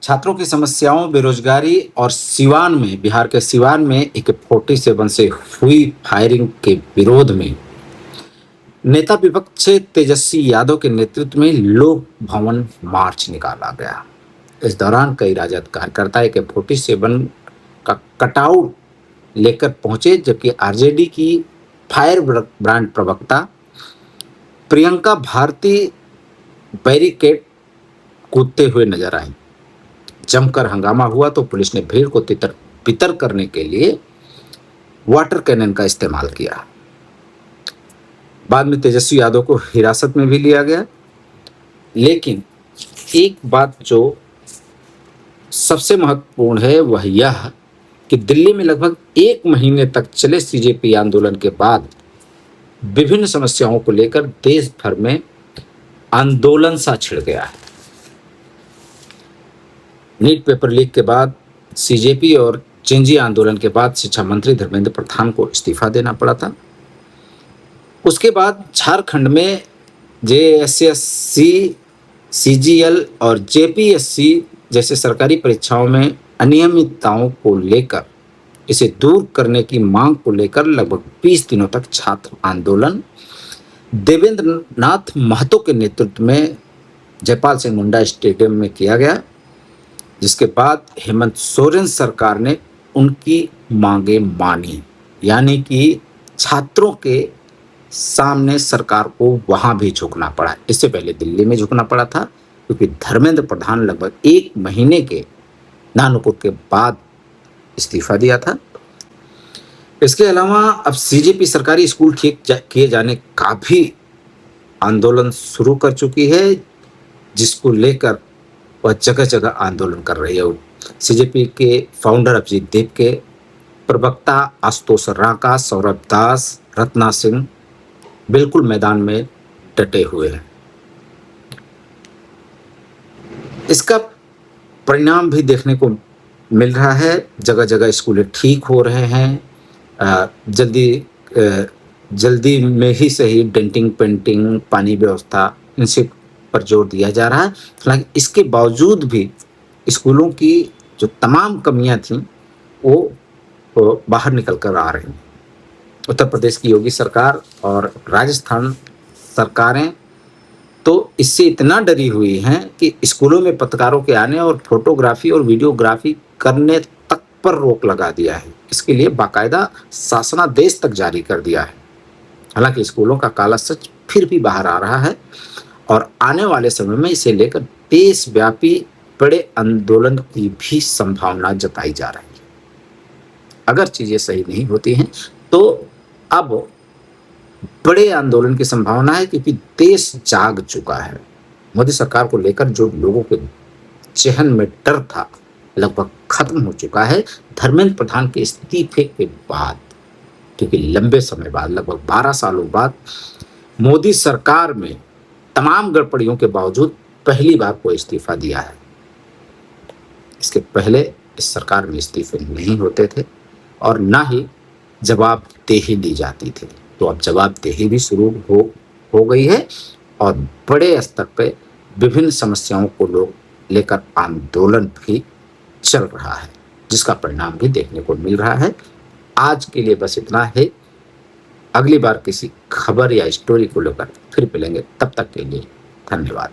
छात्रों की समस्याओं, बेरोजगारी और सिवान में, बिहार के सिवान में AK-47 से हुई फायरिंग के विरोध में नेता विपक्ष तेजस्वी यादव के नेतृत्व में लोक भवन मार्च निकाला गया। इस दौरान कई राजद कार्यकर्ता AK-47 का कटआउट लेकर पहुंचे, जबकि आरजेडी की फायर ब्रांड प्रवक्ता प्रियंका भारती बैरिकेड कूदते हुए नजर आई। जमकर हंगामा हुआ तो पुलिस ने भीड़ को तितर बितर करने के लिए वाटर कैनन का इस्तेमाल किया। बाद में तेजस्वी यादव को हिरासत में भी लिया गया। लेकिन एक बात जो सबसे महत्वपूर्ण है वह यह कि दिल्ली में लगभग 1 महीने तक चले CJP आंदोलन के बाद विभिन्न समस्याओं को लेकर देश भर में आंदोलन सा छिड़ गया है। नीट पेपर लीक के बाद, CJP और चेंजी आंदोलन के बाद शिक्षा मंत्री धर्मेंद्र प्रधान को इस्तीफा देना पड़ा था। उसके बाद झारखंड में JSSC, CGL और JPSC जैसे सरकारी परीक्षाओं में अनियमितताओं को लेकर, इसे दूर करने की मांग को लेकर लगभग 20 दिनों तक छात्र आंदोलन देवेंद्र नाथ महतो के नेतृत्व में जयपाल सिंह मुंडा स्टेडियम में किया गया, जिसके बाद हेमंत सोरेन सरकार ने उनकी मांगे मानी, यानी कि छात्रों के सामने सरकार को वहां भी झुकना पड़ा। इससे पहले दिल्ली में झुकना पड़ा था, क्योंकि धर्मेंद्र प्रधान लगभग 1 महीने के नानुपुर के बाद इस्तीफा दिया था। इसके अलावा अब CJP सरकारी स्कूल ठीक किए जाने का भी आंदोलन शुरू कर चुकी है, जिसको लेकर वह जगह जगह आंदोलन कर रही है। CJP के फाउंडर अभिजीत देव के प्रवक्ता आशुतोष रांका, सौरभ दास, रत्ना सिंह बिल्कुल मैदान में डटे हुए हैं। इसका परिणाम भी देखने को मिल रहा है। जगह जगह स्कूलें ठीक हो रहे हैं। जल्दी में ही सही डेंटिंग, पेंटिंग, पानी व्यवस्था, इनसे पर जोर दिया जा रहा है। हालांकि इसके बावजूद भी स्कूलों की जो तमाम कमियां थीं वो बाहर निकल कर आ रही हैं। उत्तर प्रदेश की योगी सरकार और राजस्थान सरकारें तो इससे इतना डरी हुई हैं कि स्कूलों में पत्रकारों के आने और फोटोग्राफी और वीडियोग्राफी करने तक पर रोक लगा दिया है। इसके लिए बाकायदा शासनादेश तक जारी कर दिया है। हालांकि स्कूलों का काला सच फिर भी बाहर आ रहा है और आने वाले समय में इसे लेकर देशव्यापी बड़े आंदोलन की भी संभावना जताई जा रही है। अगर चीजें सही नहीं होती हैं तो अब बड़े आंदोलन की संभावना है, क्योंकि देश जाग चुका है। मोदी सरकार को लेकर जो लोगों के चेहन में डर था लगभग खत्म हो चुका है धर्मेंद्र प्रधान के इस्तीफे के बाद, क्योंकि लंबे समय बाद, लगभग 12 सालों बाद मोदी सरकार में तमाम गड़बड़ियों के बावजूद पहली बार कोई इस्तीफा दिया है। इसके पहले इस सरकार में इस्तीफे नहीं होते थे और ना ही जवाबदेही दी जाती थी। तो अब जवाबदेही भी शुरू हो गई है और बड़े स्तर पे विभिन्न समस्याओं को लोग लेकर आंदोलन भी चल रहा है, जिसका परिणाम भी देखने को मिल रहा है। आज के लिए बस इतना है। अगली बार किसी खबर या स्टोरी को लेकर फिर मिलेंगे। तब तक के लिए धन्यवाद।